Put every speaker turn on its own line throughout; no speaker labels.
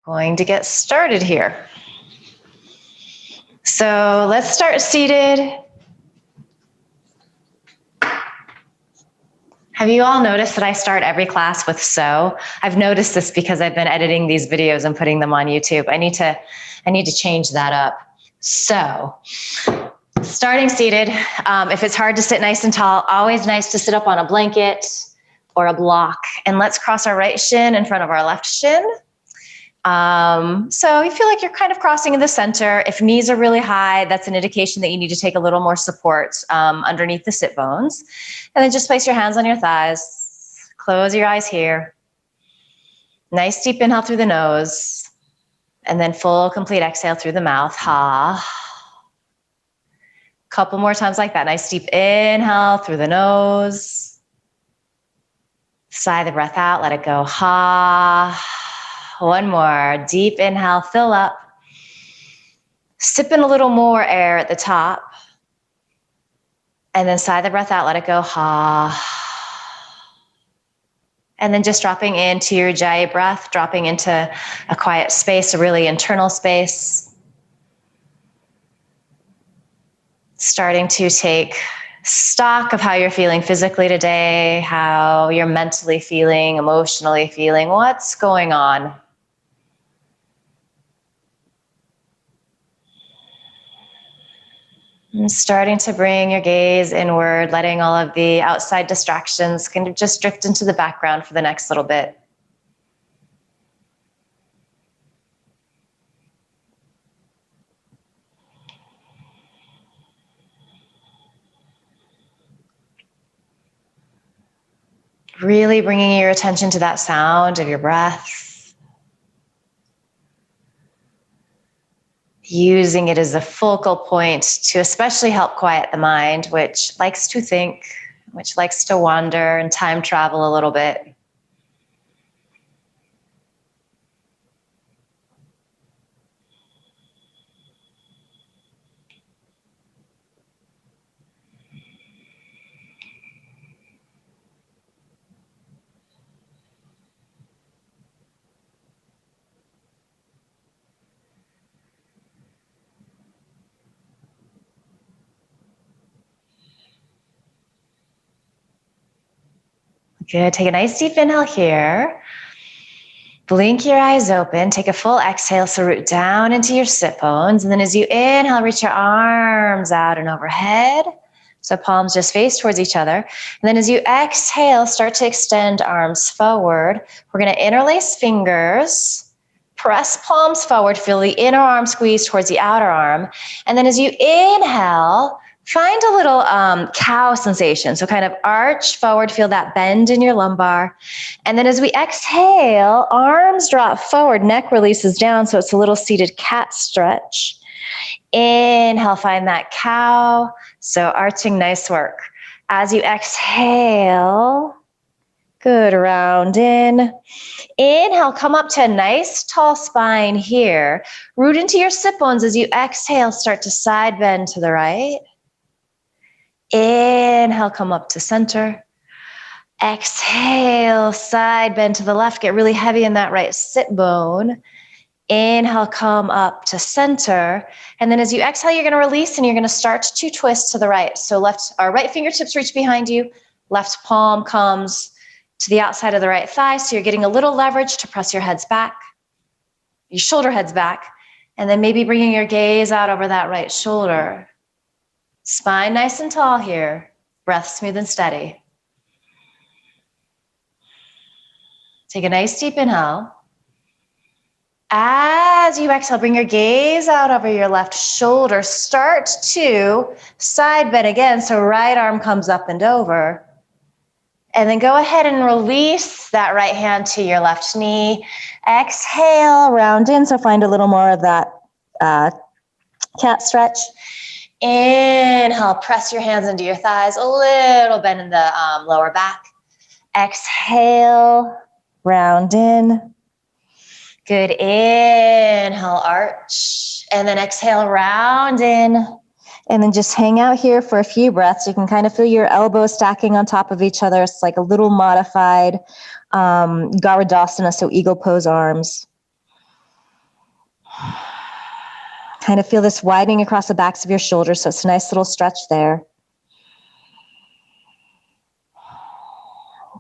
Going to get started here. So let's start seated. Have you all noticed that I start every class with so? I've noticed this because I've been editing these videos and putting them on YouTube. I need to change that up. So, starting seated. If it's hard to sit nice and tall, always nice to sit up on a blanket or a block. And let's cross our right shin in front of our left shin. So you feel like you're kind of crossing in the center. If knees are really high, that's an indication that you need to take a little more support underneath the sit bones. And then just place your hands on your thighs. Close your eyes here. Nice deep inhale through the nose. And then full complete exhale through the mouth. Ha. Couple more times like that. Nice deep inhale through the nose. Sigh the breath out. Let it go. Ha. One more. Deep inhale, fill up. Sip in a little more air at the top. And then sigh the breath out, let it go. Ha. And then just dropping into your JaBoYo breath, dropping into a quiet space, a really internal space. Starting to take stock of how you're feeling physically today, how you're mentally feeling, emotionally feeling, what's going on. And starting to bring your gaze inward, letting all of the outside distractions kind of just drift into the background for the next little bit. Really bringing your attention to that sound of your breath. Using it as a focal point to especially help quiet the mind, which likes to think, which likes to wander and time travel a little bit. Good. Take a nice deep inhale here. Blink your eyes open. Take a full exhale. So root down into your sit bones. And then as you inhale, reach your arms out and overhead. So palms just face towards each other. And then as you exhale, start to extend arms forward. We're going to interlace fingers. Press palms forward. Feel the inner arm squeeze towards the outer arm. And then as you inhale, find a little cow sensation. So kind of arch forward, feel that bend in your lumbar. And then as we exhale, arms drop forward, neck releases down. So it's a little seated cat stretch. Inhale, find that cow. So arching, nice work. As you exhale, good, round in. Inhale, come up to a nice tall spine here. Root into your sit bones as you exhale, start to side bend to the right. Inhale, come up to center. Exhale, side bend to the left. Get really heavy in that right sit bone. Inhale, come up to center. And then as you exhale, you're going to release and you're going to start to twist to the right. So right fingertips reach behind you. Left palm comes to the outside of the right thigh. So you're getting a little leverage to press your heads back, your shoulder heads back. And then maybe bringing your gaze out over that right shoulder. Spine nice and tall here. Breath smooth and steady. Take a nice deep inhale. As you exhale, bring your gaze out over your left shoulder. Start to side bend again. So right arm comes up and over. And then go ahead and release that right hand to your left knee. Exhale, round in. So find a little more of that cat stretch. Inhale, press your hands into your thighs, a little bend in the lower back. Exhale, round in. Good, inhale, arch. And then exhale, round in. And then just hang out here for a few breaths. You can kind of feel your elbows stacking on top of each other. It's like a little modified Garudasana, so eagle pose arms. Kind of feel this widening across the backs of your shoulders, so it's a nice little stretch there.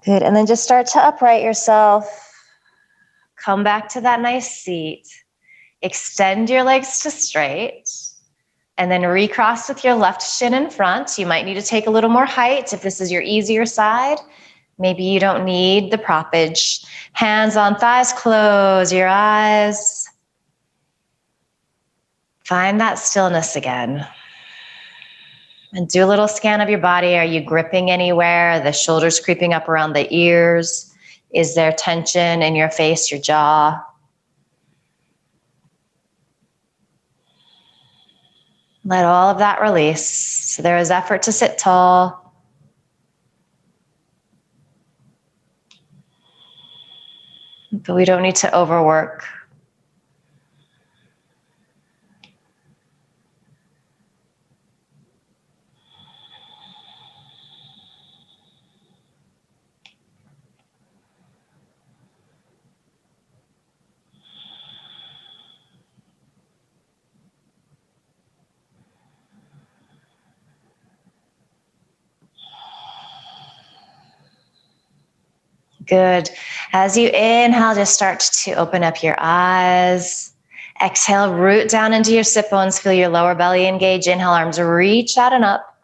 Good, and then just start to upright yourself. Come back to that nice seat. Extend your legs to straight. And then recross with your left shin in front. You might need to take a little more height if this is your easier side. Maybe you don't need the proppage. Hands on thighs, close your eyes. Find that stillness again. And do a little scan of your body. Are you gripping anywhere? Are the shoulders creeping up around the ears? Is there tension in your face, your jaw? Let all of that release. So there is effort to sit tall. But we don't need to overwork. Good. As you inhale, just start to open up your eyes. Exhale, root down into your sit bones. Feel your lower belly engage. Inhale, arms reach out and up.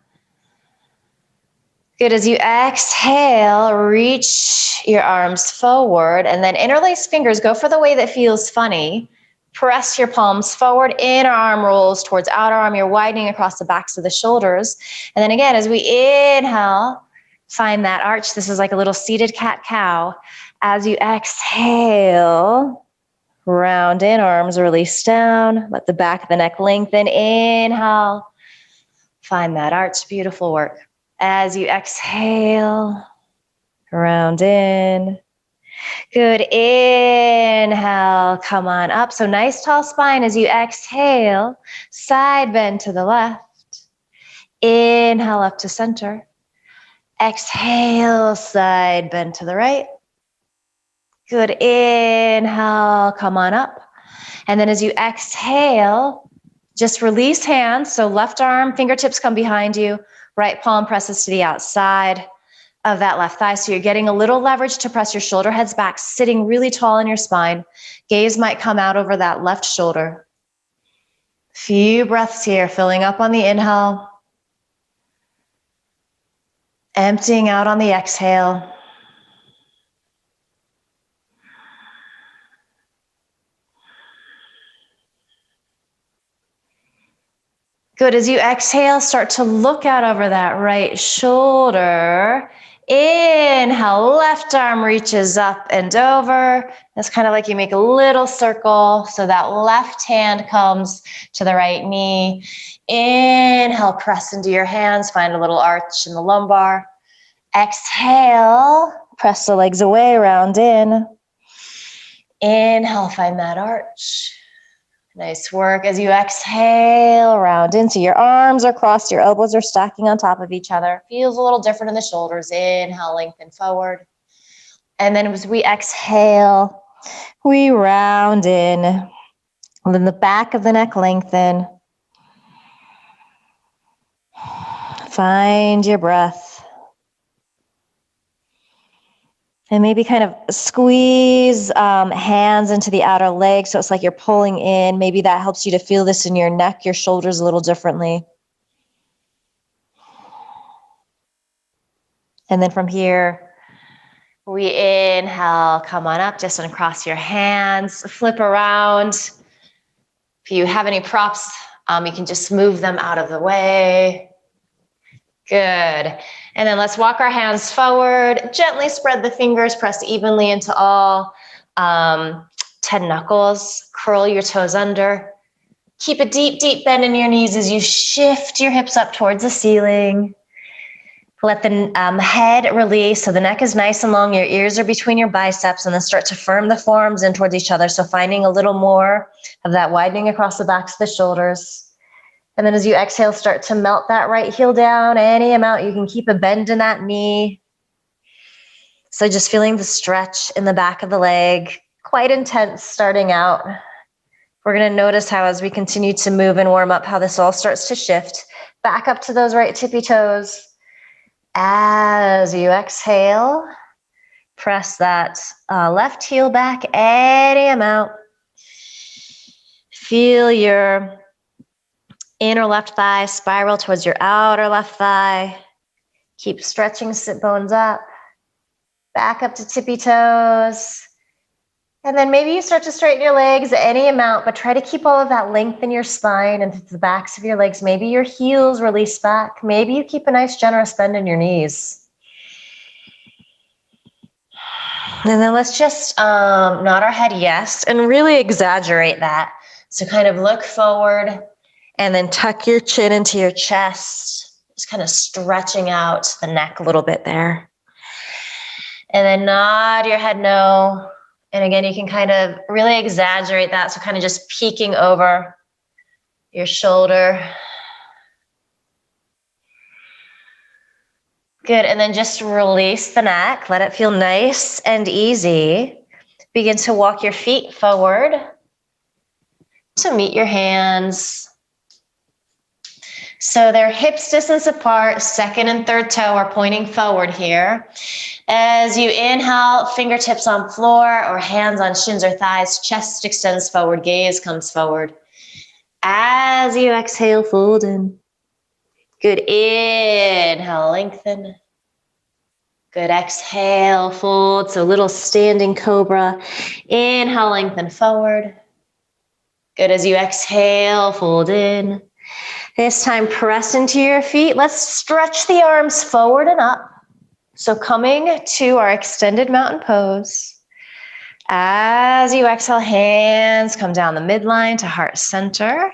Good. As you exhale, reach your arms forward and then interlace fingers. Go for the way that feels funny. Press your palms forward. Inner arm rolls towards outer arm. You're widening across the backs of the shoulders. And then again, as we inhale, find that arch. This is like a little seated cat-cow. As you exhale, round in, arms release down. Let the back of the neck lengthen. Inhale. Find that arch. Beautiful work. As you exhale, round in. Good. Inhale. Come on up. So nice tall spine as you exhale. Side bend to the left. Inhale up to center. Exhale, side bend to the right. Good. Inhale, come on up. And then as you exhale, just release hands. So left arm, fingertips come behind you. Right palm presses to the outside of that left thigh. So you're getting a little leverage to press your shoulder heads back, sitting really tall in your spine. Gaze might come out over that left shoulder. Few breaths here, filling up on the inhale. Emptying out on the exhale. Good. As you exhale, start to look out over that right shoulder. Inhale, left arm reaches up and over. It's kind of like you make a little circle. So that left hand comes to the right knee. Inhale, press into your hands. Find a little arch in the lumbar. Exhale, press the legs away, round in. Inhale, find that arch. Nice work. As you exhale, round in. So your arms are crossed, your elbows are stacking on top of each other. Feels a little different in the shoulders. Inhale, lengthen forward. And then as we exhale, we round in. And then the back of the neck lengthen. Find your breath. And maybe kind of squeeze hands into the outer leg. So it's like you're pulling in. Maybe that helps you to feel this in your neck, your shoulders a little differently. And then from here, we inhale, come on up, just uncross your hands, flip around. If you have any props, you can just move them out of the way. Good. And then let's walk our hands forward. Gently spread the fingers, press evenly into all 10 knuckles. Curl your toes under. Keep a deep, deep bend in your knees as you shift your hips up towards the ceiling. Let the head release so the neck is nice and long. Your ears are between your biceps, and then start to firm the forearms in towards each other. So finding a little more of that widening across the backs of the shoulders. And then as you exhale, start to melt that right heel down any amount. You can keep a bend in that knee. So just feeling the stretch in the back of the leg. Quite intense starting out. We're going to notice how as we continue to move and warm up, how this all starts to shift. Back up to those right tippy toes. As you exhale, press that left heel back any amount. Feel your inner left thigh spiral towards your outer left thigh. Keep stretching sit bones up. Back up to tippy toes. And then maybe you start to straighten your legs any amount, but try to keep all of that length in your spine and the backs of your legs. Maybe your heels release back. Maybe you keep a nice generous bend in your knees. And then let's just nod our head yes and really exaggerate that. So kind of look forward and then tuck your chin into your chest. Just kind of stretching out the neck a little bit there. And then nod your head no. And again, you can kind of really exaggerate that. So kind of just peeking over your shoulder. Good. And then just release the neck. Let it feel nice and easy. Begin to walk your feet forward to meet your hands. So they're hips distance apart. Second and third toe are pointing forward here. As you inhale, fingertips on floor or hands on shins or thighs, chest extends forward, gaze comes forward. As you exhale, fold in. Good. Inhale, lengthen. Good. Exhale, fold. So little standing cobra. Inhale, lengthen forward. Good. As you exhale, fold in. This time, press into your feet. Let's stretch the arms forward and up. So coming to our extended mountain pose. As you exhale, hands come down the midline to heart center.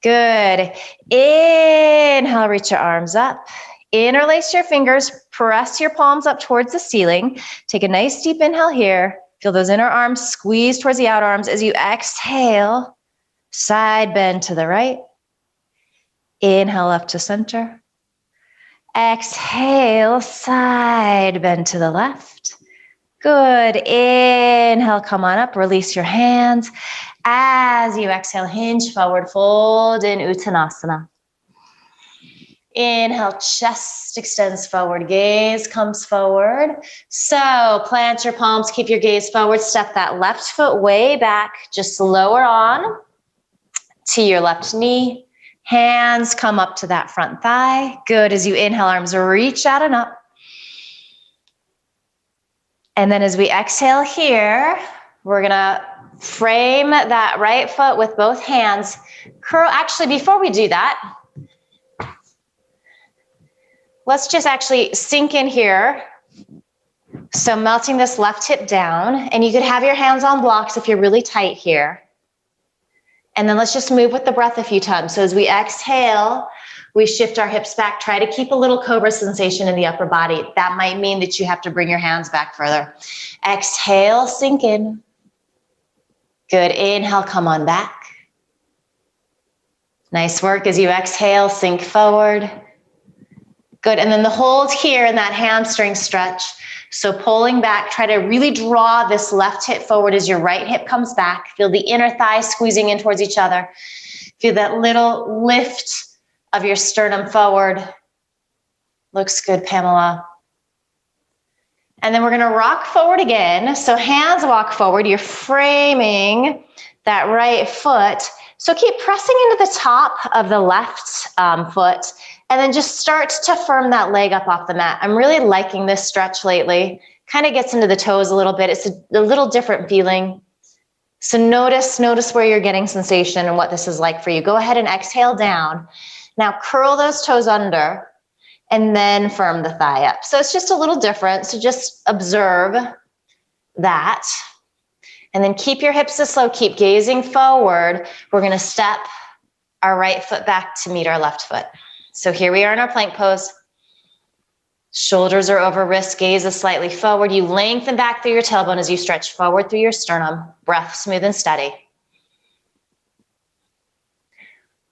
Good. Inhale, reach your arms up. Interlace your fingers, press your palms up towards the ceiling. Take a nice deep inhale here. Feel those inner arms squeeze towards the outer arms. As you exhale, side bend to the right. Inhale up to center. Exhale, side bend to the left. Good. Inhale, come on up, release your hands. As you exhale, hinge forward, fold in Uttanasana. Inhale, chest extends forward, gaze comes forward. So plant your palms, keep your gaze forward, step that left foot way back, just lower on to your left knee. Hands come up to that front thigh. Good. As you inhale, arms reach out and up. And then as we exhale here, we're going to frame that right foot with both hands. Curl. Actually, before we do that, let's just actually sink in here. So melting this left hip down, and you could have your hands on blocks if you're really tight here. And then let's just move with the breath a few times. So as we exhale, we shift our hips back. Try to keep a little cobra sensation in the upper body. That might mean that you have to bring your hands back further. Exhale, sink in. Good. Inhale, come on back. Nice work. As you exhale, sink forward. Good. And then the hold here in that hamstring stretch. So pulling back, try to really draw this left hip forward as your right hip comes back. Feel the inner thighs squeezing in towards each other. Feel that little lift of your sternum forward. Looks good, Pamela. And then we're going to rock forward again. So hands walk forward. You're framing that right foot. So keep pressing into the top of the left foot. And then just start to firm that leg up off the mat. I'm really liking this stretch lately. Kind of gets into the toes a little bit. It's a little different feeling. So notice where you're getting sensation and what this is like for you. Go ahead and exhale down. Now curl those toes under and then firm the thigh up. So it's just a little different. So just observe that. And then keep your hips this low. Keep gazing forward. We're going to step our right foot back to meet our left foot. So here we are in our plank pose. Shoulders are over wrist, gaze is slightly forward. You lengthen back through your tailbone as you stretch forward through your sternum. Breath smooth and steady.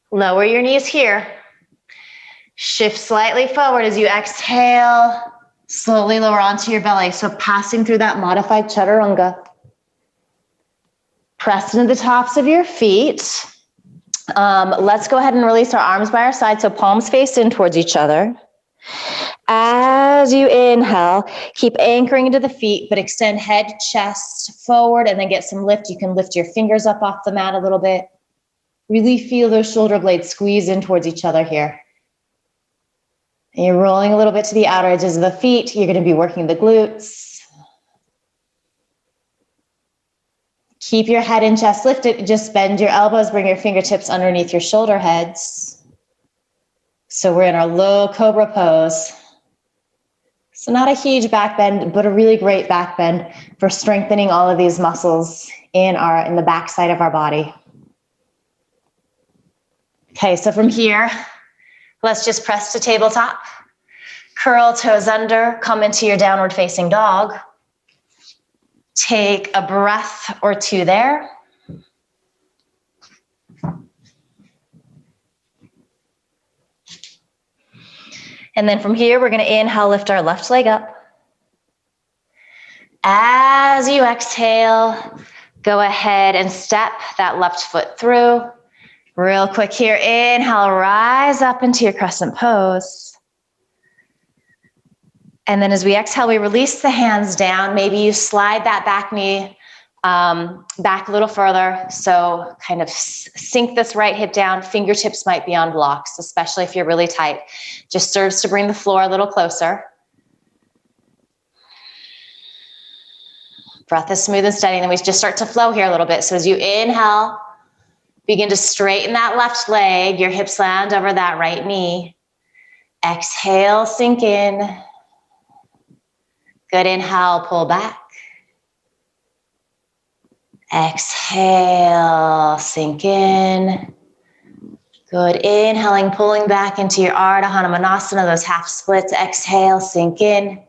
Lower your knees here. Shift slightly forward as you exhale. Slowly lower onto your belly. So passing through that modified chaturanga. Press into the tops of your feet. Let's go ahead and release our arms by our side so palms face in towards each other. As you inhale, keep anchoring into the feet, but extend head, chest forward, and then get some lift. You can lift your fingers up off the mat a little bit. Really feel those shoulder blades squeeze in towards each other here. And you're rolling a little bit to the outer edges of the feet. You're going to be working the glutes. Keep your head and chest lifted. Just bend your elbows, bring your fingertips underneath your shoulder heads. So we're in our low cobra pose. So not a huge back bend, but a really great back bend for strengthening all of these muscles in the back side of our body. Okay, so from here, let's just press to tabletop. Curl toes under, come into your downward facing dog. Take a breath or two there. And then from here, we're going to inhale, lift our left leg up. As you exhale, go ahead and step that left foot through. Real quick here, inhale, rise up into your crescent pose. And then as we exhale, we release the hands down. Maybe you slide that back knee back a little further. So kind of sink this right hip down. Fingertips might be on blocks, especially if you're really tight. Just serves to bring the floor a little closer. Breath is smooth and steady. And then we just start to flow here a little bit. So as you inhale, begin to straighten that left leg. Your hips land over that right knee. Exhale, sink in. Good, inhale, pull back. Exhale, sink in. Good, inhaling, pulling back into your Ardha Hanumanasana, those half splits. Exhale, sink in.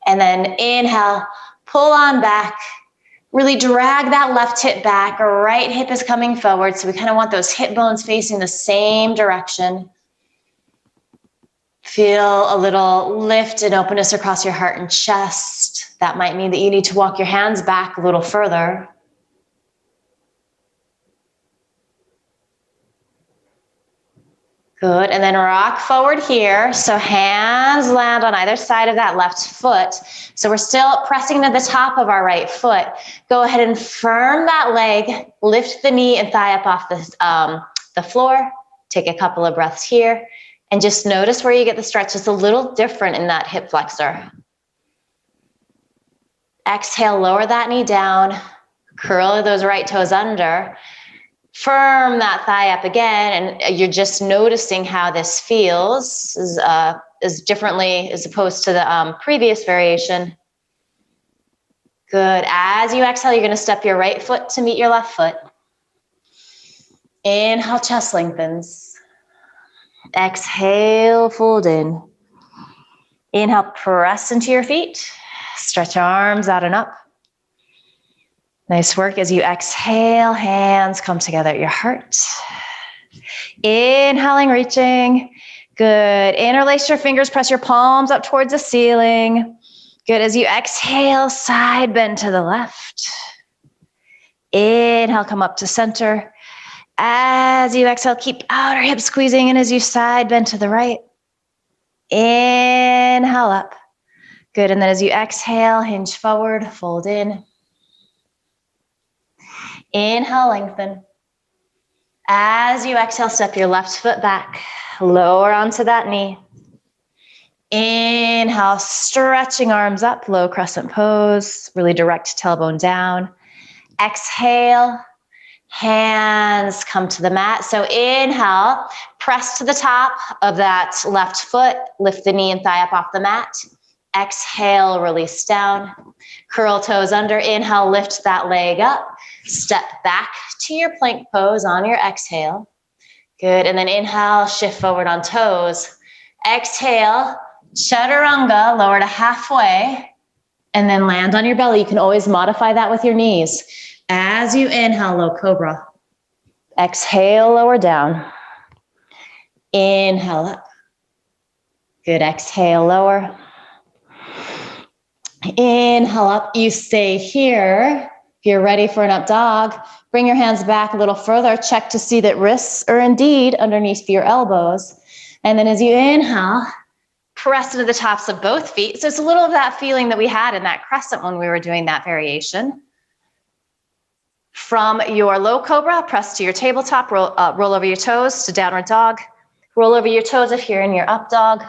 And then inhale, pull on back. Really drag that left hip back. Right hip is coming forward. So we kind of want those hip bones facing the same direction. Feel a little lift and openness across your heart and chest. That might mean that you need to walk your hands back a little further. Good, and then rock forward here. So hands land on either side of that left foot. So we're still pressing to the top of our right foot. Go ahead and firm that leg. Lift the knee and thigh up off the floor. Take a couple of breaths here. And just notice where you get the stretch. It's a little different in that hip flexor. Exhale, lower that knee down. Curl those right toes under. Firm that thigh up again. And you're just noticing how this feels is differently as opposed to the previous variation. Good. As you exhale, you're going to step your right foot to meet your left foot. Inhale, chest lengthens. Exhale, fold in. Inhale, press into your feet. Stretch your arms out and up. Nice work. As you exhale, hands come together at your heart. Inhaling, reaching. Good. Interlace your fingers, press your palms up towards the ceiling. Good. As you exhale, side bend to the left. Inhale, come up to center. As you exhale, keep outer hip squeezing in as you side bend to the right. Inhale up. Good, and then as you exhale, hinge forward, fold in. Inhale, lengthen. As you exhale, step your left foot back, lower onto that knee. Inhale, stretching arms up, low crescent pose, really direct tailbone down. Exhale. Hands come to the mat. So inhale, press to the top of that left foot, lift the knee and thigh up off the mat. Exhale, release down. Curl toes under, inhale, lift that leg up. Step back to your plank pose on your exhale. Good, and then inhale, shift forward on toes. Exhale, chaturanga, lower to halfway, and then land on your belly. You can always modify that with your knees. As you inhale, low cobra. Exhale, lower down. Inhale up. Good, exhale, lower. Inhale up, you stay here. If you're ready for an up dog, bring your hands back a little further. Check to see that wrists are indeed underneath your elbows. And then as you inhale, press into the tops of both feet. So it's a little of that feeling that we had in that crescent when we were doing that variation. From your low cobra, press to your tabletop, roll over your toes to downward dog. Roll over your toes if you're in your up dog.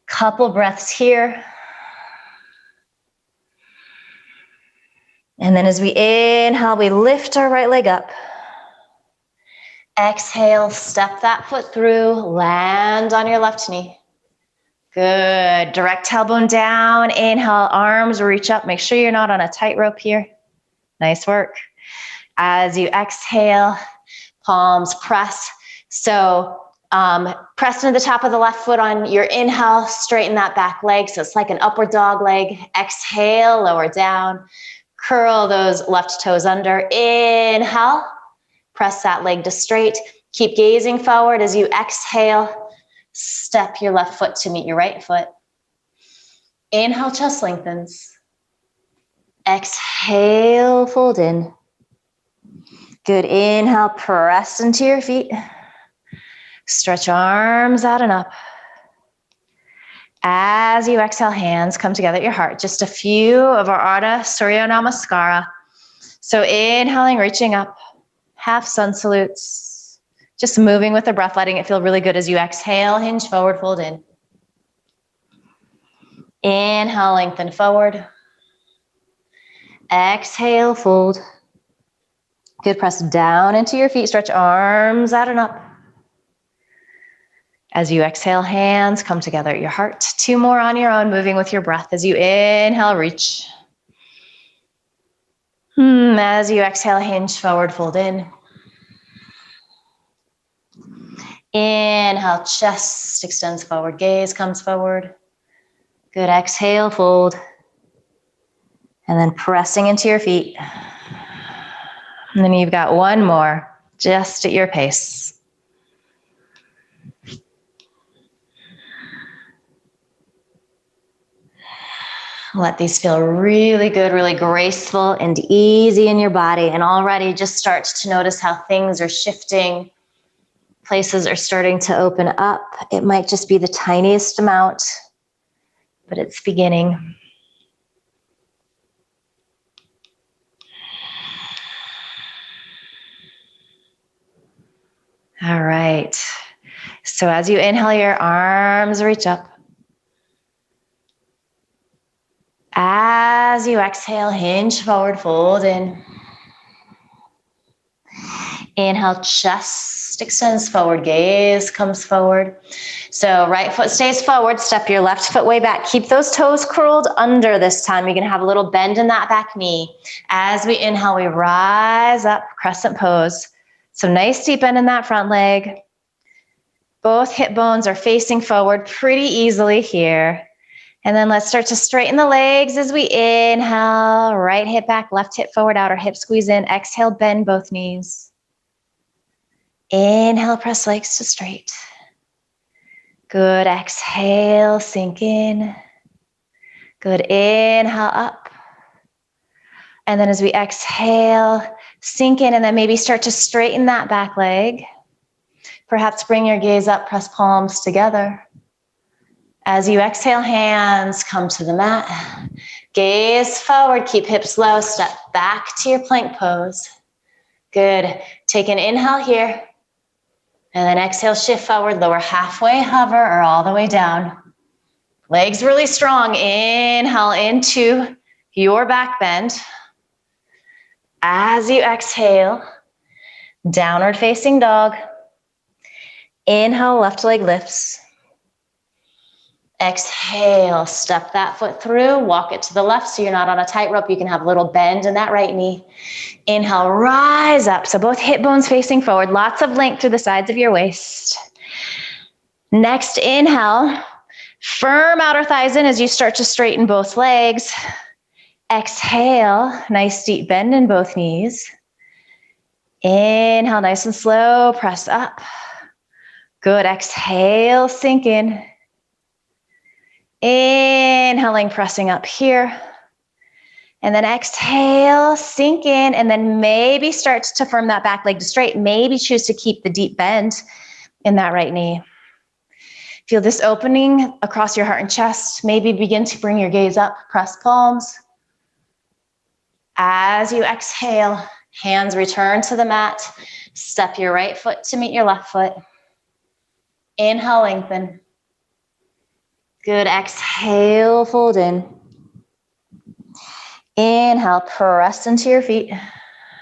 Couple breaths here. And then as we inhale, we lift our right leg up. Exhale, step that foot through, land on your left knee. Good. Direct tailbone down. Inhale, arms reach up. Make sure you're not on a tightrope here. Nice work. As you exhale, palms press. So press into the top of the left foot on your inhale, straighten that back leg. So it's like an upward dog leg. Exhale, lower down. Curl those left toes under. Inhale, press that leg to straight. Keep gazing forward as you exhale. Step your left foot to meet your right foot. Inhale, chest lengthens. Exhale, fold in. Good. Inhale, press into your feet. Stretch arms out and up. As you exhale, hands come together at your heart. Just a few of our Ardha Surya Namaskara. So inhaling, reaching up. Half sun salutes. Just moving with the breath, letting it feel really good as you exhale, hinge forward, fold in. Inhale, lengthen forward. Exhale, fold. Good, press down into your feet, stretch arms out and up. As you exhale, hands come together at your heart. Two more on your own, moving with your breath. As you inhale, reach. As you exhale, hinge forward, fold in. Inhale, chest extends forward, gaze comes forward. Good, exhale, fold. And then pressing into your feet. And then you've got one more, just at your pace. Let these feel really good, really graceful and easy in your body. And already just start to notice how things are shifting. Places are starting to open up. It might just be the tiniest amount, but it's beginning. All right. So as you inhale, your arms reach up. As you exhale, hinge forward, fold in. Inhale, chest extends forward, gaze comes forward. So right foot stays forward, step your left foot way back. Keep those toes curled under this time. You're gonna have a little bend in that back knee. As we inhale, we rise up, crescent pose. So nice deep bend in that front leg. Both hip bones are facing forward pretty easily here. And then let's start to straighten the legs as we inhale, right hip back, left hip forward, outer hip squeeze in. Exhale, bend both knees. Inhale, press legs to straight. Good, exhale, sink in. Good, inhale, up. And then as we exhale, sink in and then maybe start to straighten that back leg. Perhaps bring your gaze up, press palms together. As you exhale, hands come to the mat. Gaze forward, keep hips low, step back to your plank pose. Good. Take an inhale here. And then exhale, shift forward, lower halfway, hover, or all the way down. Legs really strong. Inhale into your back bend. As you exhale, downward facing dog. Inhale, left leg lifts. Exhale, step that foot through, walk it to the left so you're not on a tightrope. You can have a little bend in that right knee. Inhale, rise up. So both hip bones facing forward, lots of length through the sides of your waist. Next, inhale, firm outer thighs in as you start to straighten both legs. Exhale, nice deep bend in both knees. Inhale, nice and slow, press up. Good, exhale, sink in. Inhaling, pressing up here. And then exhale, sink in, and then maybe start to firm that back leg to straight. Maybe choose to keep the deep bend in that right knee. Feel this opening across your heart and chest. Maybe begin to bring your gaze up, press palms. As you exhale, hands return to the mat. Step your right foot to meet your left foot. Inhale, lengthen. Good, exhale, fold in. Inhale, press into your feet.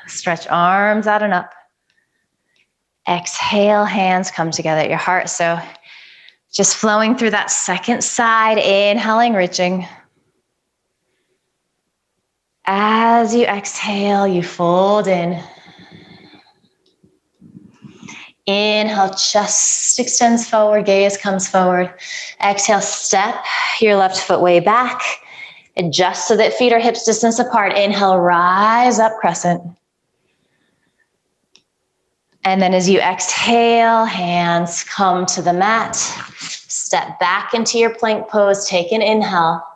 Stretch arms out and up. Exhale, hands come together at your heart. So just flowing through that second side, inhaling, reaching. As you exhale, you fold in. Inhale, chest extends forward, gaze comes forward. Exhale, step your left foot way back. Adjust so that feet are hips distance apart. Inhale, rise up, crescent. And then as you exhale, hands come to the mat. Step back into your plank pose. Take an inhale.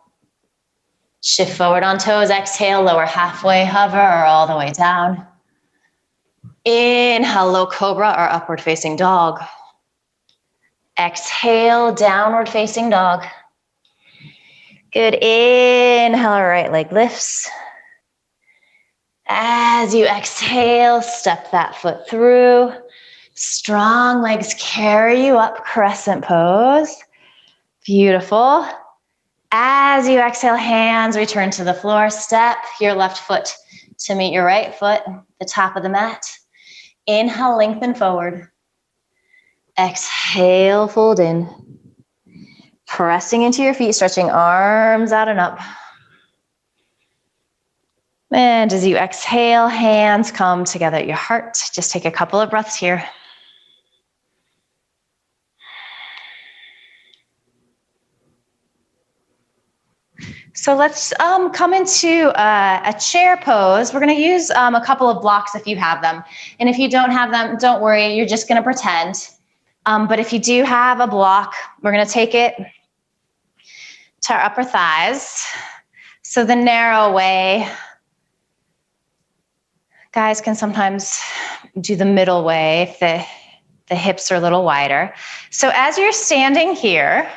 Shift forward on toes. Exhale, lower halfway, hover, or all the way down. Inhale, low cobra or upward facing dog. Exhale, downward facing dog. Good, inhale, right leg lifts. As you exhale, step that foot through. Strong legs carry you up, crescent pose. Beautiful. As you exhale, hands return to the floor. Step your left foot to meet your right foot, the top of the mat. Inhale, lengthen forward. Exhale, fold in. Pressing into your feet, stretching arms out and up. And as you exhale, hands come together at your heart. Just take a couple of breaths here. So let's come into a chair pose. We're going to use a couple of blocks if you have them. And if you don't have them, don't worry, you're just going to pretend. But if you do have a block, we're going to take it to our upper thighs. So the narrow way, guys can sometimes do the middle way if the hips are a little wider. So as you're standing here,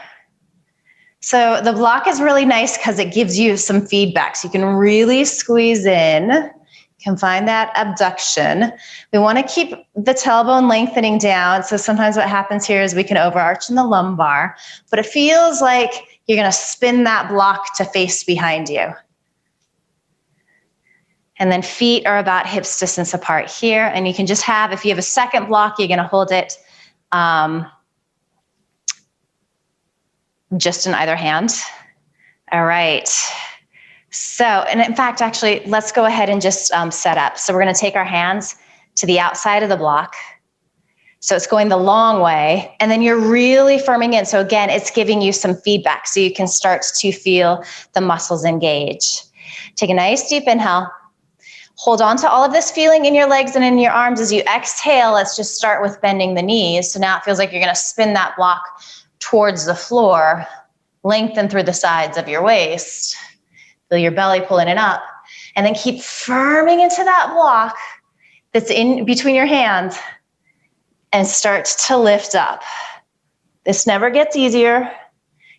so the block is really nice because it gives you some feedback. So you can really squeeze in. You can find that abduction. We want to keep the tailbone lengthening down. So sometimes what happens here is we can overarch in the lumbar, but it feels like you're going to spin that block to face behind you. And then feet are about hips distance apart here. And you can just have, if you have a second block, you're going to hold it just in either hand. All right. So, and in fact, actually, let's go ahead and just set up. So we're going to take our hands to the outside of the block. So it's going the long way, and then you're really firming in. So again, it's giving you some feedback so you can start to feel the muscles engage. Take a nice deep inhale. Hold on to all of this feeling in your legs and in your arms. As you exhale, let's just start with bending the knees. So now it feels like you're going to spin that block towards the floor, lengthen through the sides of your waist. Feel your belly pulling it up, and then keep firming into that block that's in between your hands and start to lift up. This never gets easier.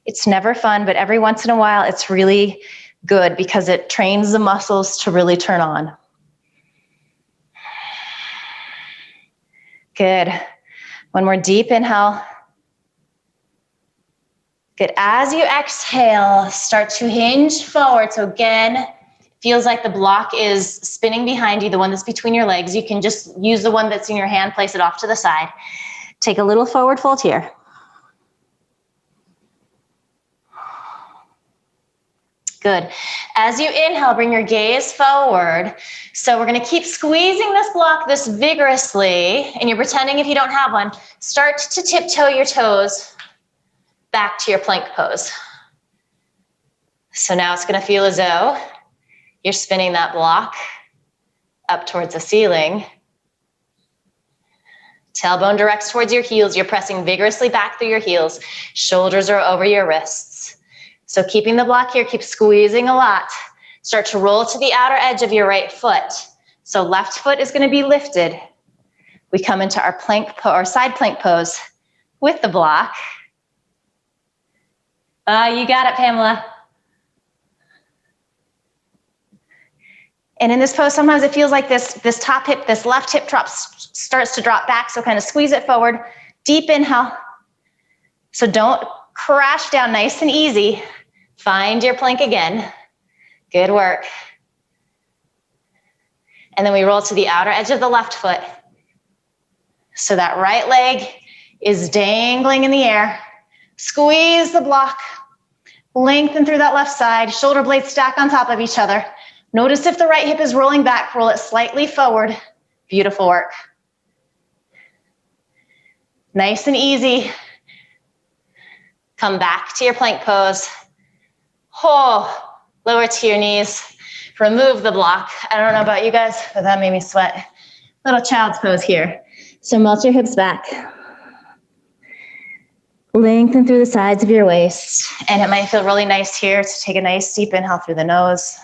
It's never fun, but every once in a while it's really good because it trains the muscles to really turn on. Good. One more deep inhale. Good. As you exhale, start to hinge forward. So again, feels like the block is spinning behind you, the one that's between your legs. You can just use the one that's in your hand, place it off to the side. Take a little forward fold here. Good. As you inhale, bring your gaze forward. So we're going to keep squeezing this block this vigorously, and you're pretending if you don't have one. Start to tiptoe your toes back to your plank pose. So now it's going to feel as though you're spinning that block up towards the ceiling. Tailbone directs towards your heels. You're pressing vigorously back through your heels. Shoulders are over your wrists. So keeping the block here, keep squeezing a lot Start to roll to the outer edge of your right foot. So left foot is going to be lifted. We come into our plank or side plank pose with the block. You got it, Pamela. And in this pose, sometimes it feels like this top hip, this left hip starts to drop back, so kind of squeeze it forward. Deep inhale. So don't crash down, nice and easy. Find your plank again. Good work. And then we roll to the outer edge of the left foot. So that right leg is dangling in the air. Squeeze the block. Lengthen through that left side. Shoulder blades stack on top of each other. Notice if the right hip is rolling back, roll it slightly forward. Beautiful work. Nice and easy. Come back to your plank pose. Oh, lower to your knees. Remove the block. I don't know about you guys, but that made me sweat. Little child's pose here. So melt your hips back. Lengthen through the sides of your waist. And it might feel really nice here to take a nice deep inhale through the nose.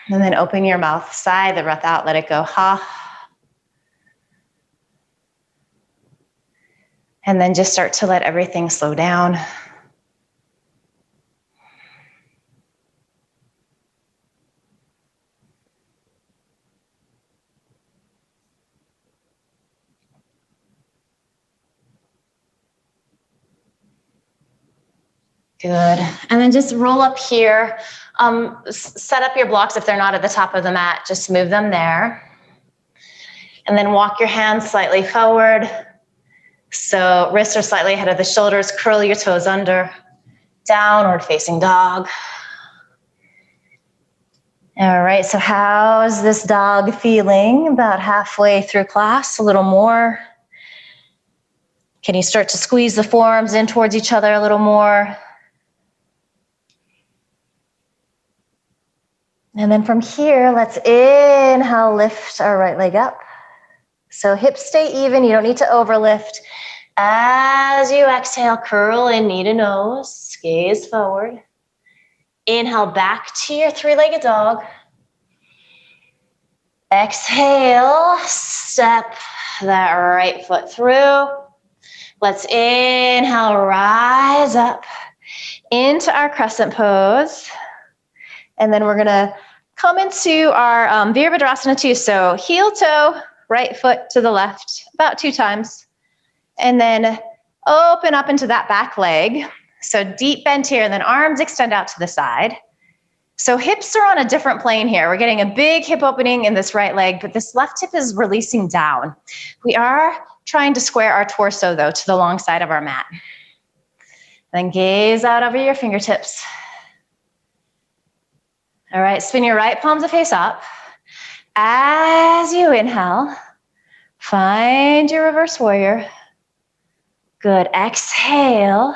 And then open your mouth, sigh the breath out, let it go. Ha. And then just start to let everything slow down. Good. And then just roll up here. Set up your blocks if they're not at the top of the mat. Just move them there. And then walk your hands slightly forward. So wrists are slightly ahead of the shoulders. Curl your toes under. Downward facing dog. All right, so how's this dog feeling? About halfway through class, a little more. Can you start to squeeze the forearms in towards each other a little more? And then from here, let's inhale, lift our right leg up. So hips stay even, you don't need to overlift. As you exhale, curl in, knee to nose, gaze forward. Inhale back to your three-legged dog. Exhale, step that right foot through. Let's inhale, rise up into our crescent pose. And then we're gonna come into our Virabhadrasana 2. So heel toe, right foot to the left, about 2 times. And then open up into that back leg. So deep bend here, and then arms extend out to the side. So hips are on a different plane here. We're getting a big hip opening in this right leg, but this left hip is releasing down. We are trying to square our torso, though, to the long side of our mat. Then gaze out over your fingertips. All right, spin your right palms to face up. As you inhale, find your reverse warrior. Good, exhale,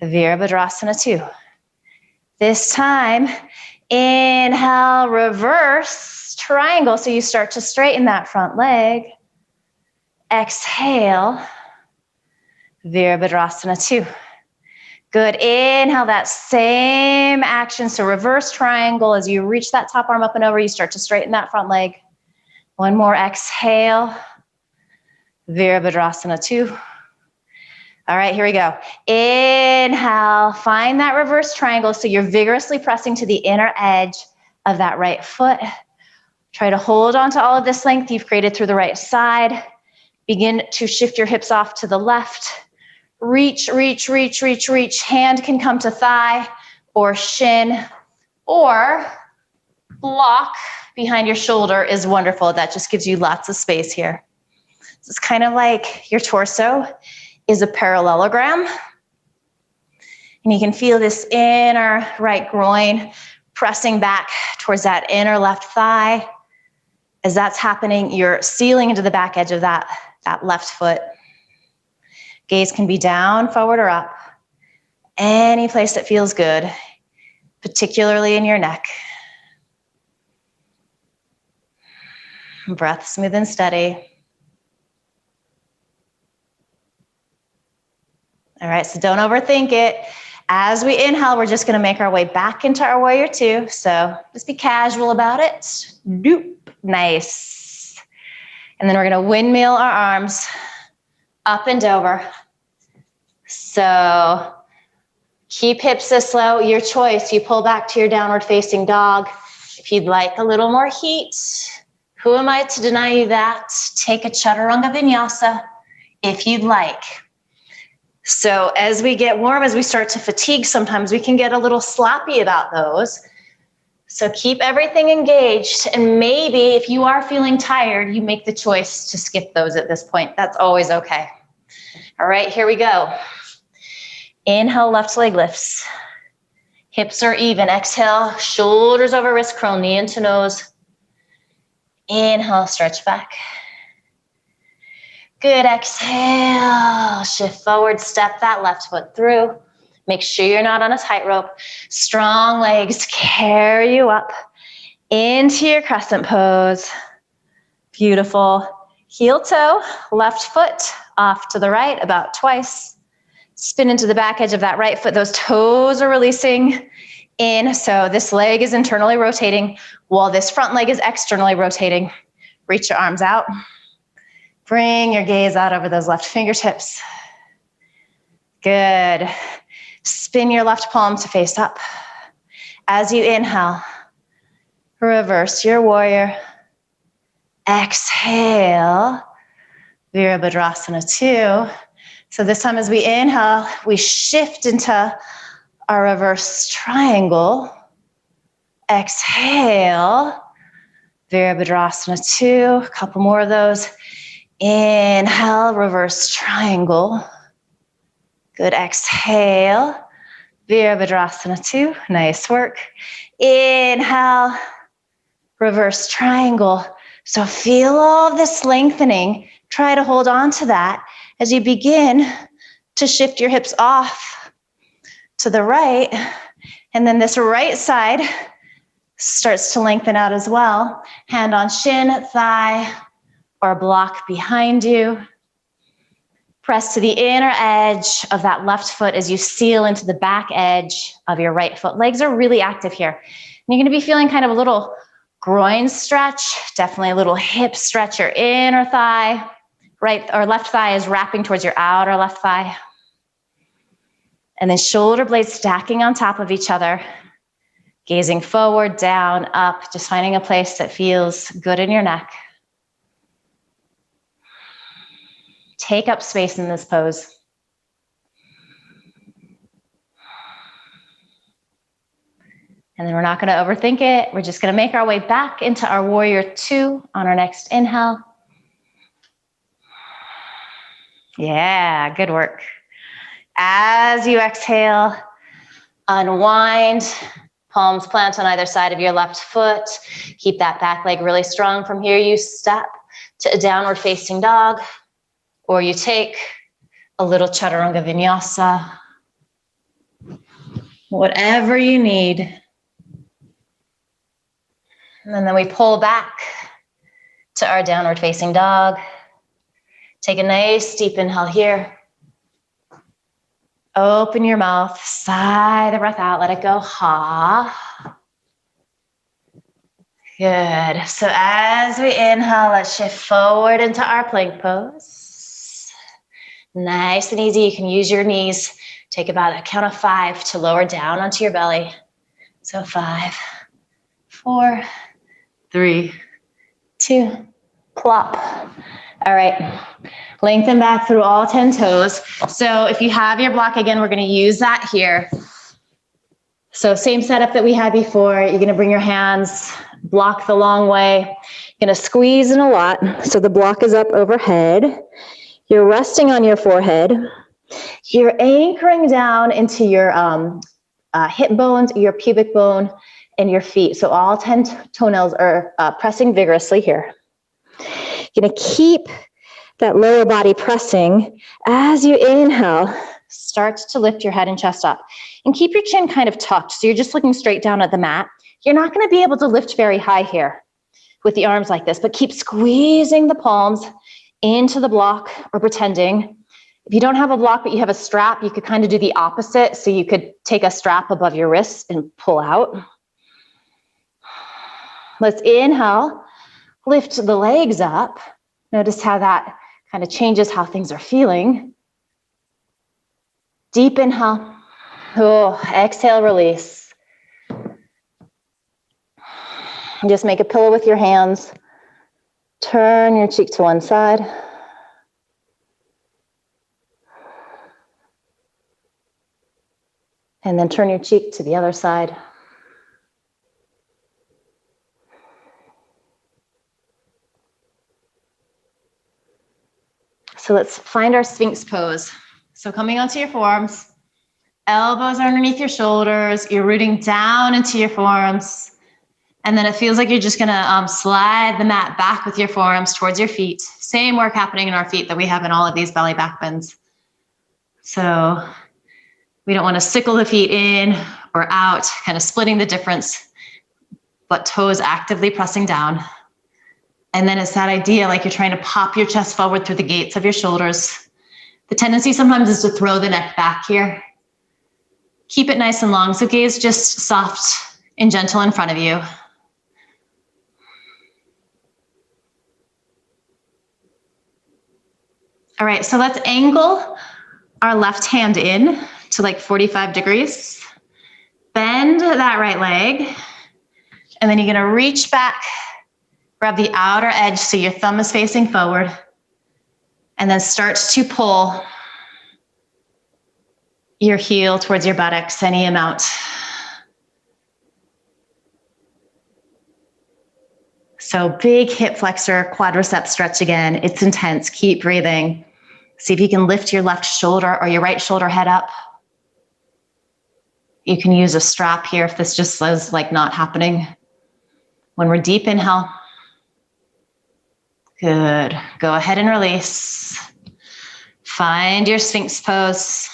Virabhadrasana 2. This time, inhale, reverse triangle, so you start to straighten that front leg. Exhale, Virabhadrasana 2. Good, inhale, that same action, so reverse triangle. As you reach that top arm up and over, you start to straighten that front leg. One more, exhale, Virabhadrasana 2. All right, here we go. Inhale, find that reverse triangle, so you're vigorously pressing to the inner edge of that right foot. Try to hold on to all of this length you've created through the right side. Begin to shift your hips off to the left. Reach, reach, reach, reach, reach. Hand can come to thigh or shin, or block behind your shoulder is wonderful. That just gives you lots of space here. It's kind of like your torso is a parallelogram. And you can feel this inner right groin pressing back towards that inner left thigh. As that's happening, you're sealing into the back edge of that left foot. Gaze can be down, forward, or up. Any place that feels good, particularly in your neck. Breath smooth and steady. All right, so don't overthink it. As we inhale, we're just gonna make our way back into our warrior two. So just be casual about it. Doop, nice. And then we're gonna windmill our arms up and over. So keep hips this low, your choice. You pull back to your downward facing dog. If you'd like a little more heat, who am I to deny you that? Take a chaturanga vinyasa if you'd like. So as we get warm, as we start to fatigue, sometimes we can get a little sloppy about those. So keep everything engaged, and maybe if you are feeling tired, you make the choice to skip those at this point. That's always okay. All right, here we go. Inhale, left leg lifts. Hips are even. Exhale, shoulders over wrist curl, knee into nose. Inhale, stretch back. Good, exhale, shift forward, step that left foot through. Make sure you're not on a tightrope. Strong legs carry you up into your crescent pose. Beautiful. Heel toe, left foot off to the right about twice. Spin into the back edge of that right foot. Those toes are releasing in. So this leg is internally rotating while this front leg is externally rotating. Reach your arms out. Bring your gaze out over those left fingertips. Good. Spin your left palm to face up. As you inhale, reverse your warrior. Exhale, Virabhadrasana 2. So this time as we inhale, we shift into our reverse triangle. Exhale, Virabhadrasana 2. A couple more of those. Inhale, reverse triangle. Good, exhale, Virabhadrasana 2. Nice work. Inhale, reverse triangle. So feel all of this lengthening. Try to hold on to that as you begin to shift your hips off to the right. And then this right side starts to lengthen out as well. Hand on shin, thigh, or block behind you. Press to the inner edge of that left foot as you seal into the back edge of your right foot. Legs are really active here. And you're gonna be feeling kind of a little groin stretch, definitely a little hip stretch, your inner thigh. Right or left thigh is wrapping towards your outer left thigh. And then shoulder blades stacking on top of each other. Gazing forward, down, up, just finding a place that feels good in your neck. Take up space in this pose. And then we're not gonna overthink it. We're just gonna make our way back into our warrior two on our next inhale. Yeah, good work. As you exhale, unwind, palms plant on either side of your left foot. Keep that back leg really strong. From here, you step to a downward facing dog. Or you take a little chaturanga vinyasa, whatever you need. And then we pull back to our downward facing dog. Take a nice deep inhale here. Open your mouth, sigh the breath out, let it go, ha. Good, so as we inhale, let's shift forward into our plank pose. Nice and easy. You can use your knees. Take about a count of 5 to lower down onto your belly. So 5, 4, 3, 2, plop. All right. Lengthen back through all 10 toes. So if you have your block, again, we're going to use that here. So same setup that we had before. You're going to bring your hands, block the long way. You're going to squeeze in a lot. So the block is up overhead. You're resting on your forehead. You're anchoring down into your hip bones, your pubic bone, and your feet. So all 10 toenails are pressing vigorously here. You're gonna keep that lower body pressing. As you inhale, start to lift your head and chest up. And keep your chin kind of tucked, so you're just looking straight down at the mat. You're not gonna be able to lift very high here with the arms like this, but keep squeezing the palms into the block or pretending. If you don't have a block, but you have a strap, you could kind of do the opposite. So you could take a strap above your wrist and pull out. Let's inhale, lift the legs up. Notice how that kind of changes how things are feeling. Deep inhale. Oh, exhale, release. Just make a pillow with your hands. Turn your cheek to one side. And then turn your cheek to the other side. So let's find our Sphinx pose. So coming onto your forearms, elbows are underneath your shoulders, you're rooting down into your forearms, and then it feels like you're just gonna slide the mat back with your forearms towards your feet. Same work happening in our feet that we have in all of these belly back bends. So we don't wanna sickle the feet in or out, kind of splitting the difference, but toes actively pressing down. And then it's that idea like you're trying to pop your chest forward through the gates of your shoulders. The tendency sometimes is to throw the neck back here. Keep it nice and long, so gaze just soft and gentle in front of you. All right, so let's angle our left hand in to like 45 degrees. Bend that right leg, and then you're gonna reach back, grab the outer edge so your thumb is facing forward, and then start to pull your heel towards your buttocks, any amount. So big hip flexor, quadricep stretch again. It's intense, keep breathing. See if you can lift your left shoulder or your right shoulder head up. You can use a strap here if this just is like not happening. When we're deep inhale, good. Go ahead and release. Find your Sphinx pose.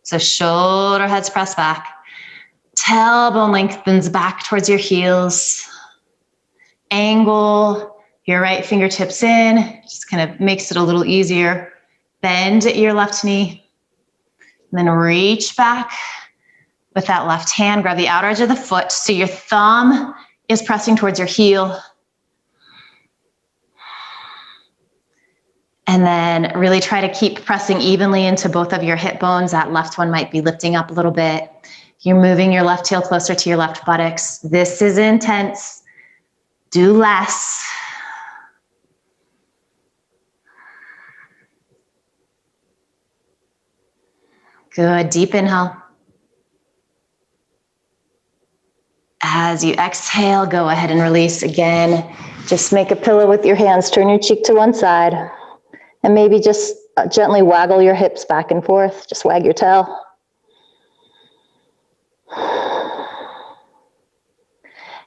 So shoulder heads press back. Tailbone lengthens back towards your heels. Angle your right fingertips in. Just kind of makes it a little easier. Bend your left knee. And then reach back with that left hand. Grab the outer edge of the foot so your thumb is pressing towards your heel. And then really try to keep pressing evenly into both of your hip bones. That left one might be lifting up a little bit. You're moving your left heel closer to your left buttocks. This is intense. Do less. Good, deep inhale. As you exhale, go ahead and release again. Just make a pillow with your hands. Turn your cheek to one side. And maybe just gently waggle your hips back and forth. Just wag your tail.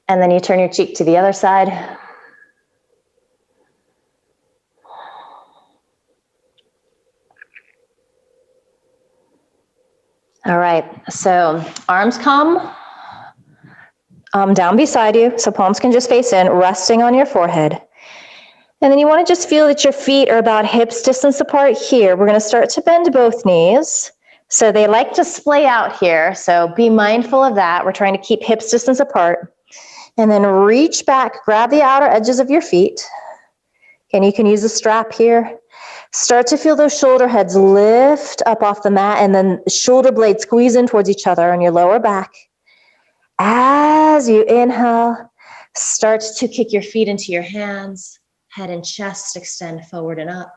And then you turn your cheek to the other side. All right, so arms come down beside you, so palms can just face in, resting on your forehead. And then you want to just feel that your feet are about hips distance apart here. We're going to start to bend both knees. So they like to splay out here, so be mindful of that. We're trying to keep hips distance apart. And then reach back, grab the outer edges of your feet. And you can use a strap here. Start to feel those shoulder heads lift up off the mat, and then shoulder blades squeeze in towards each other on your lower back. As you inhale, start to kick your feet into your hands. Head and chest extend forward and up.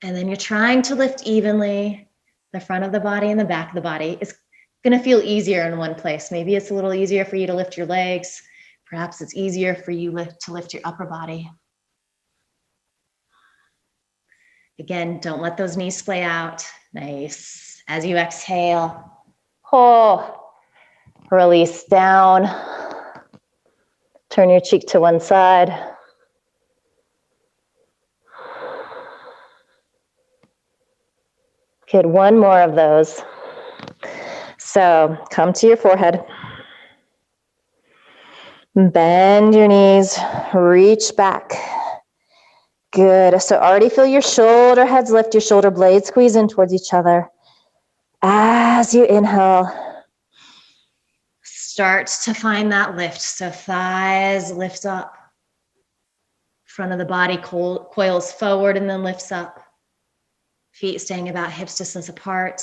And then you're trying to lift evenly. The front of the body and the back of the body is going to feel easier in one place. Maybe it's a little easier for you to lift your legs. Perhaps it's easier for you to lift your upper body. Again, don't let those knees splay out. Nice. As you exhale, release down. Turn your cheek to one side. Good, one more of those. So come to your forehead. Bend your knees, reach back. Good. So already feel your shoulder heads lift, your shoulder blades squeeze in towards each other. As you inhale, start to find that lift. So thighs lift up. Front of the body coils forward and then lifts up. Feet staying about hips distance apart.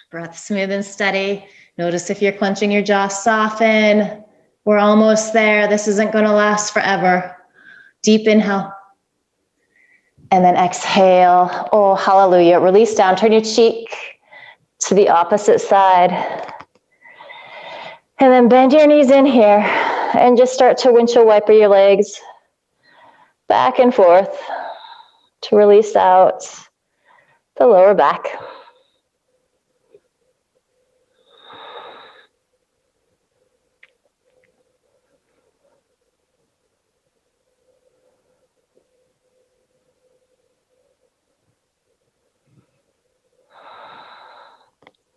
Breath smooth and steady. Notice if you're clenching your jaw, soften. We're almost there. This isn't going to last forever. Deep inhale. And then exhale. Oh, hallelujah. Release down. Turn your cheek to the opposite side. And then bend your knees in here and just start to windshield wiper your legs back and forth to release out the lower back.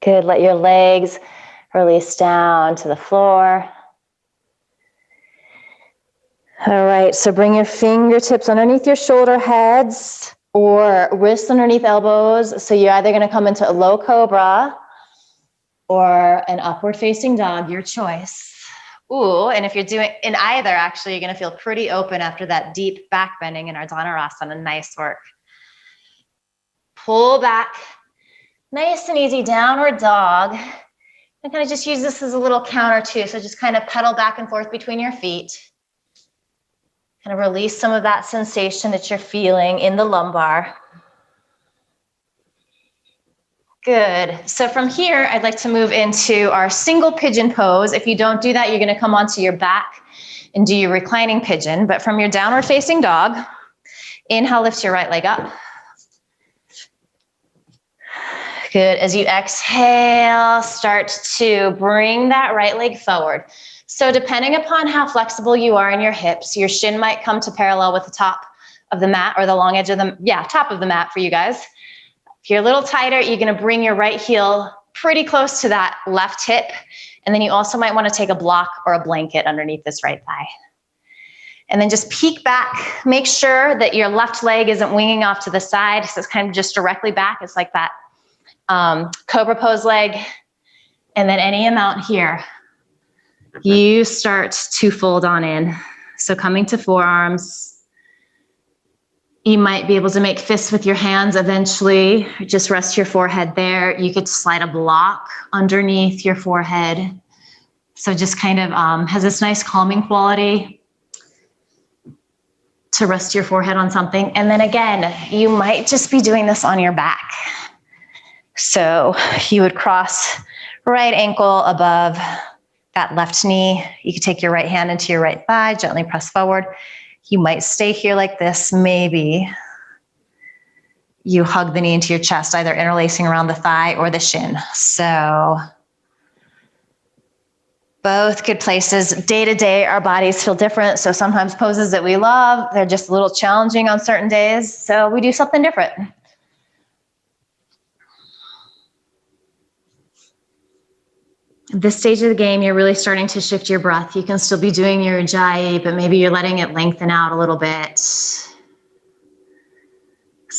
Good, let your legs release down to the floor. All right, so bring your fingertips underneath your shoulder heads or wrists underneath elbows. So you're either gonna come into a low cobra or an upward facing dog, your choice. Ooh, and if you're doing in either, actually, you're gonna feel pretty open after that deep back bending in our Dhanurasana. Nice work. Pull back, nice and easy, downward dog. And kind of just use this as a little counter too. So just kind of pedal back and forth between your feet. Kind of release some of that sensation that you're feeling in the lumbar. Good. So from here, I'd like to move into our single pigeon pose. If you don't do that, you're going to come onto your back and do your reclining pigeon. But from your downward facing dog, inhale, lift your right leg up. Good. As you exhale, start to bring that right leg forward. So depending upon how flexible you are in your hips, your shin might come to parallel with the top of the mat or the long edge of the, top of the mat for you guys. If you're a little tighter, you're going to bring your right heel pretty close to that left hip. And then you also might want to take a block or a blanket underneath this right thigh. And then just peek back. Make sure that your left leg isn't winging off to the side. So it's kind of just directly back. It's like that cobra pose leg. And then any amount here. You start to fold on in. So coming to forearms, you might be able to make fists with your hands eventually. Just rest your forehead there. You could slide a block underneath your forehead. So just kind of has this nice calming quality to rest your forehead on something. And then again, you might just be doing this on your back. So you would cross right ankle above that left knee. You could take your right hand into your right thigh, gently press forward. You might stay here like this. Maybe you hug the knee into your chest, either interlacing around the thigh or the shin. So both good places. Day to day, our bodies feel different. So sometimes poses that we love, they're just a little challenging on certain days. So we do something different. At this stage of the game, you're really starting to shift your breath. You can still be doing your ujjayi, but maybe you're letting it lengthen out a little bit. So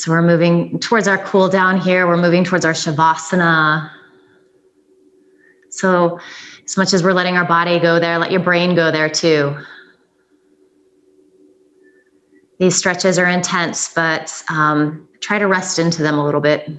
we're moving towards our cool down here. We're moving towards our shavasana. So as much as we're letting our body go there, let your brain go there too. These stretches are intense, but try to rest into them a little bit.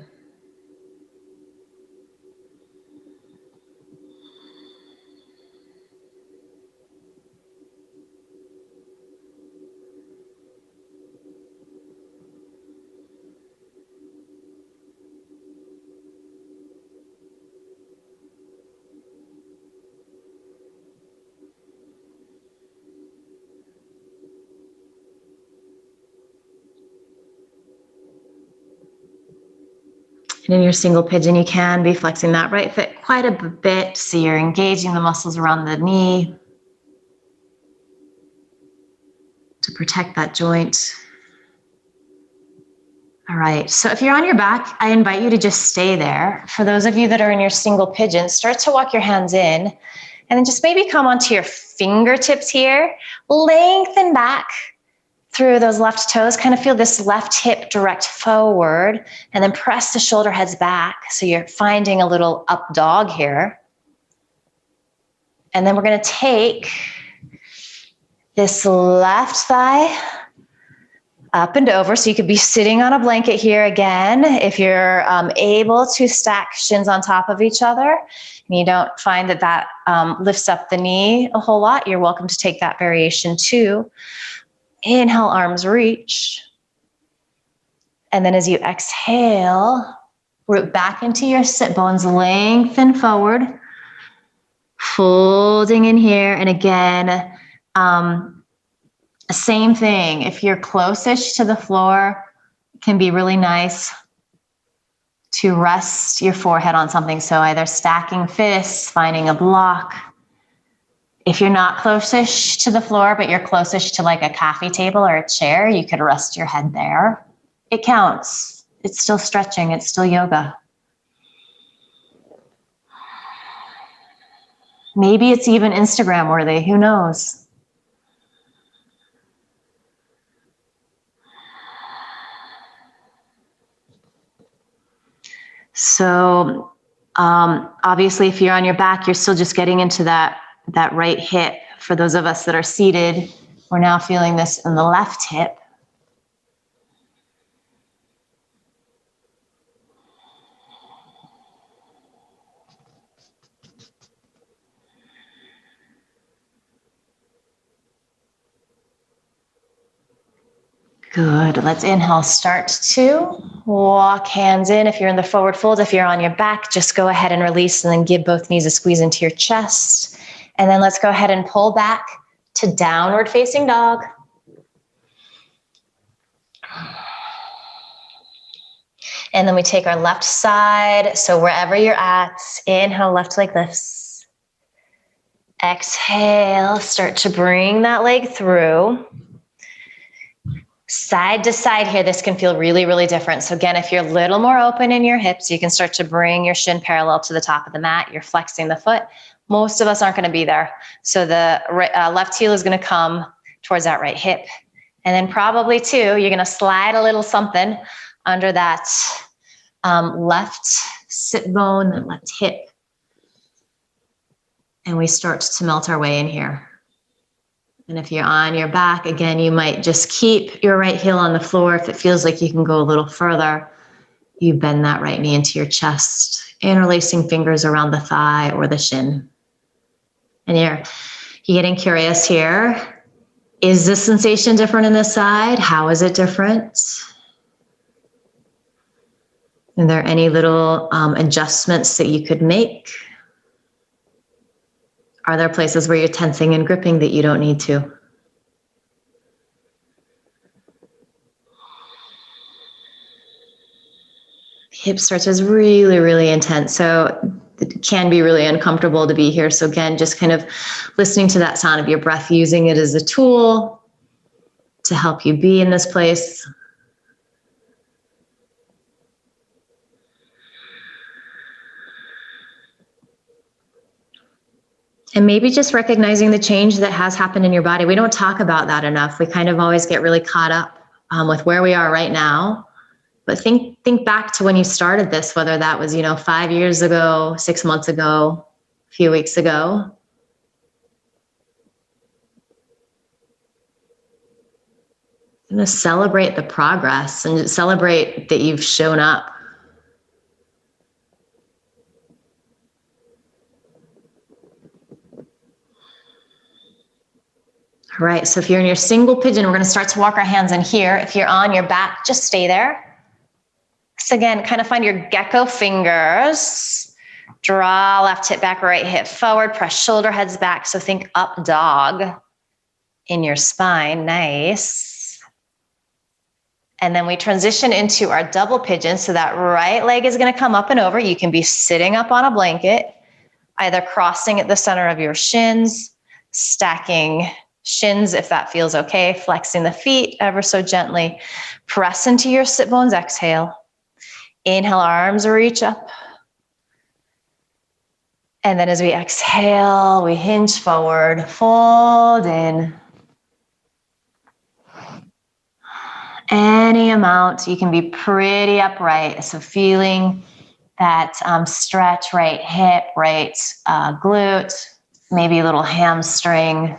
And in your single pigeon, you can be flexing that right foot quite a bit. So you're engaging the muscles around the knee to protect that joint. All right, so if you're on your back, I invite you to just stay there. For those of you that are in your single pigeon, start to walk your hands in And then just maybe come onto your fingertips here. Lengthen back through those left toes. Kind of feel this left hip direct forward. And then press the shoulder heads back. So you're finding a little up dog here. And then we're going to take this left thigh up and over. So you could be sitting on a blanket here again. If you're able to stack shins on top of each other and you don't find that lifts up the knee a whole lot, you're welcome to take that variation too. Inhale, arms reach. And then as you exhale, root back into your sit bones, lengthen forward. Folding in here, and again, same thing. If you're closest to the floor, it can be really nice to rest your forehead on something. So either stacking fists, finding a block. If you're not closest to the floor, but you're closest to like a coffee table or a chair, you could rest your head there. It counts. It's still stretching. It's still yoga. Maybe it's even Instagram worthy, who knows? So obviously if you're on your back, you're still just getting into that right hip. For those of us that are seated, we're now feeling this in the left hip. Good. Let's inhale. Start to walk hands in. If you're in the forward fold, if you're on your back, just go ahead and release and then give both knees a squeeze into your chest. And then let's go ahead and pull back to downward facing dog. And then we take our left side. So wherever you're at, inhale, left leg lifts. Exhale, start to bring that leg through. Side to side here, this can feel really, really different. So again, if you're a little more open in your hips, you can start to bring your shin parallel to the top of the mat. You're flexing the foot. Most of us aren't going to be there. So the left heel is going to come towards that right hip. And then probably too, you're going to slide a little something under that left sit bone, that left hip. And we start to melt our way in here. And if you're on your back, again, you might just keep your right heel on the floor. If it feels like you can go a little further, you bend that right knee into your chest, interlacing fingers around the thigh or the shin. And you're getting curious here. Is this sensation different in this side? How is it different? Are there any little adjustments that you could make? Are there places where you're tensing and gripping that you don't need to? Hip stretch is really, really intense. So it can be really uncomfortable to be here. So again, just kind of listening to that sound of your breath, using it as a tool to help you be in this place. And maybe just recognizing the change that has happened in your body. We don't talk about that enough. We kind of always get really caught up with where we are right now. But think back to when you started this, whether that was, 5 years ago, 6 months ago, a few weeks ago. I'm going to celebrate the progress and celebrate that you've shown up. All right, so if you're in your single pigeon, we're going to start to walk our hands in here. If you're on your back, just stay there. So again, kind of find your gecko fingers. Draw left hip back, right hip forward. Press shoulder heads back. So think up dog in your spine. Nice. And then we transition into our double pigeon. So that right leg is going to come up and over. You can be sitting up on a blanket, either crossing at the center of your shins, stacking shins if that feels okay, flexing the feet ever so gently. Press into your sit bones, exhale. Inhale, arms reach up. And then as we exhale, we hinge forward, fold in. Any amount, you can be pretty upright. So feeling that stretch, right hip, right glute, maybe a little hamstring.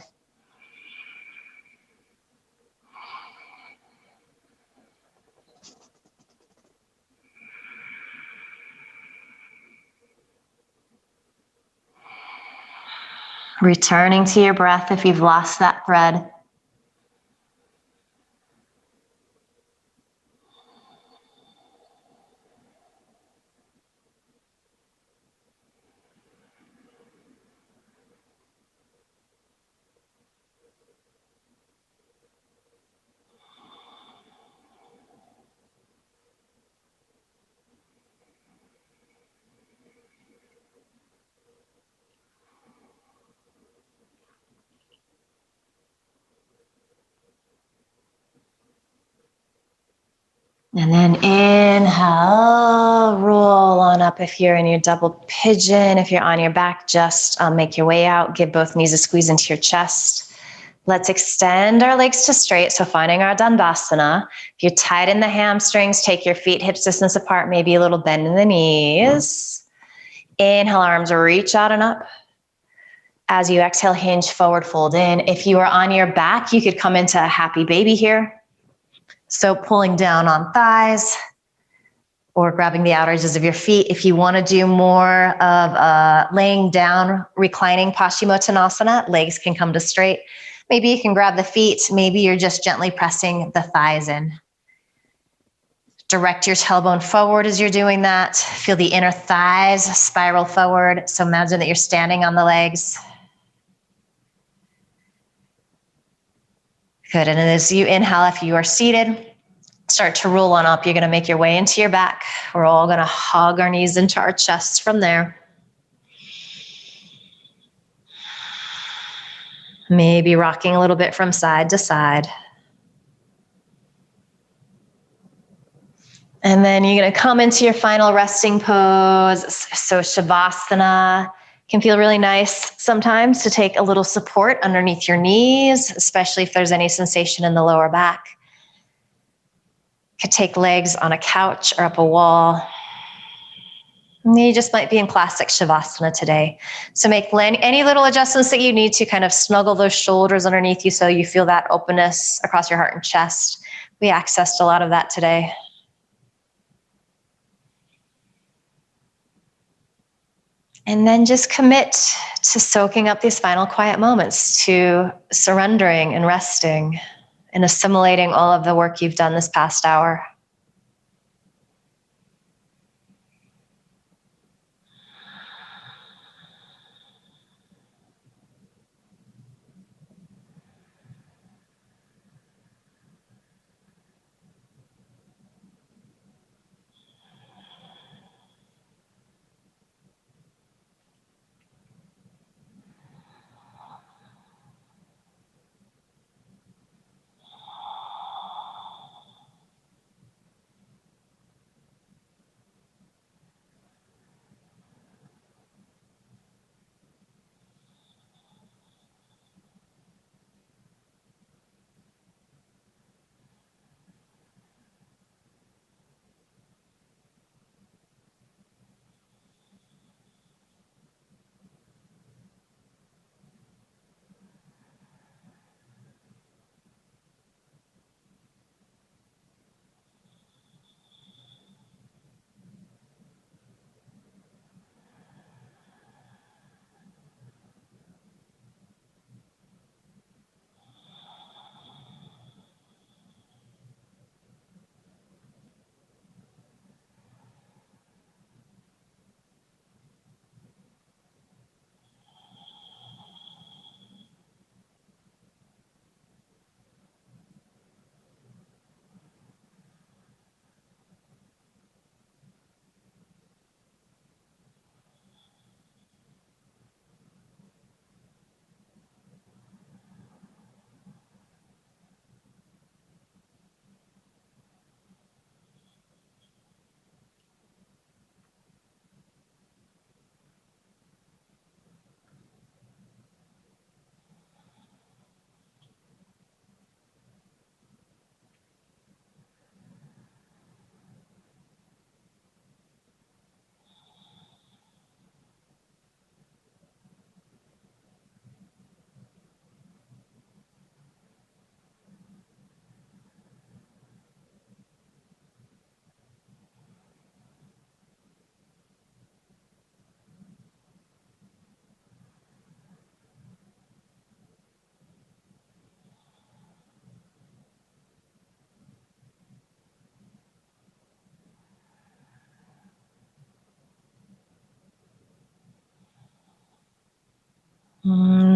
Returning to your breath if you've lost that thread. And then inhale, roll on up if you're in your double pigeon. If you're on your back, just make your way out. Give both knees a squeeze into your chest. Let's extend our legs to straight. So finding our Dandasana. If you're tight in the hamstrings, take your feet hips distance apart, maybe a little bend in the knees. Inhale, arms reach out and up. As you exhale, hinge forward, fold in. If you are on your back, you could come into a happy baby here. So pulling down on thighs or grabbing the outer edges of your feet. If you want to do more of laying down, reclining Paschimottanasana, legs can come to straight. Maybe you can grab the feet. Maybe you're just gently pressing the thighs in. Direct your tailbone forward as you're doing that. Feel the inner thighs spiral forward. So imagine that you're standing on the legs. Good, and as you inhale, if you are seated, start to roll on up. You're gonna make your way into your back. We're all gonna hug our knees into our chests from there. Maybe rocking a little bit from side to side. And then you're gonna come into your final resting pose. So Shavasana can feel really nice sometimes to take a little support underneath your knees, especially if there's any sensation in the lower back. Could take legs on a couch or up a wall. You just might be in classic Shavasana today. So make any little adjustments that you need to kind of snuggle those shoulders underneath you so you feel that openness across your heart and chest. We accessed a lot of that today. And then just commit to soaking up these final quiet moments, to surrendering and resting and assimilating all of the work you've done this past hour.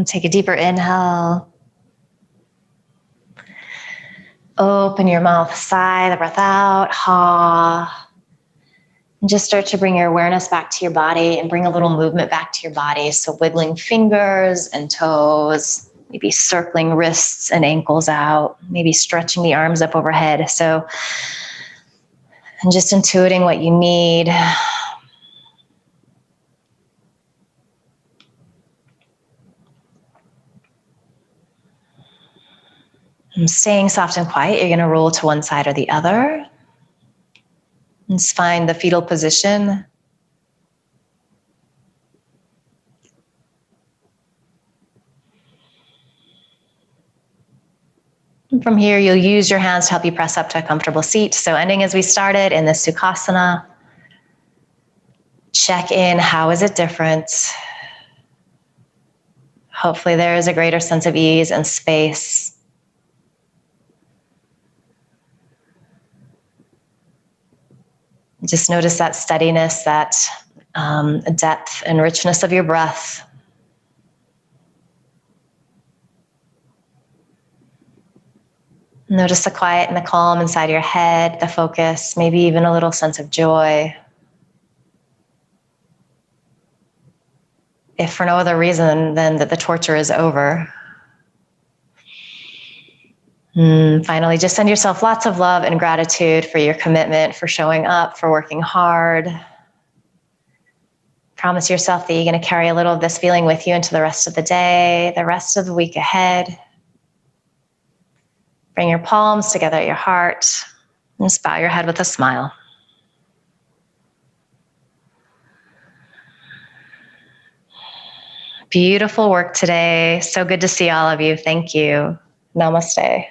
Take a deeper inhale. Open your mouth, sigh the breath out, ha. And just start to bring your awareness back to your body and bring a little movement back to your body. So wiggling fingers and toes, maybe circling wrists and ankles out, maybe stretching the arms up overhead. So, and just intuiting what you need. And staying soft and quiet, you're going to roll to one side or the other. And just find the fetal position. And from here, you'll use your hands to help you press up to a comfortable seat. So ending as we started in the Sukhasana. Check in, how is it different? Hopefully there is a greater sense of ease and space. Just notice that steadiness, that depth and richness of your breath. Notice the quiet and the calm inside your head, the focus, maybe even a little sense of joy. If for no other reason than that the torture is over. Finally, just send yourself lots of love and gratitude for your commitment, for showing up, for working hard. Promise yourself that you're going to carry a little of this feeling with you into the rest of the day, the rest of the week ahead. Bring your palms together at your heart and just bow your head with a smile. Beautiful work today. So good to see all of you. Thank you. Namaste.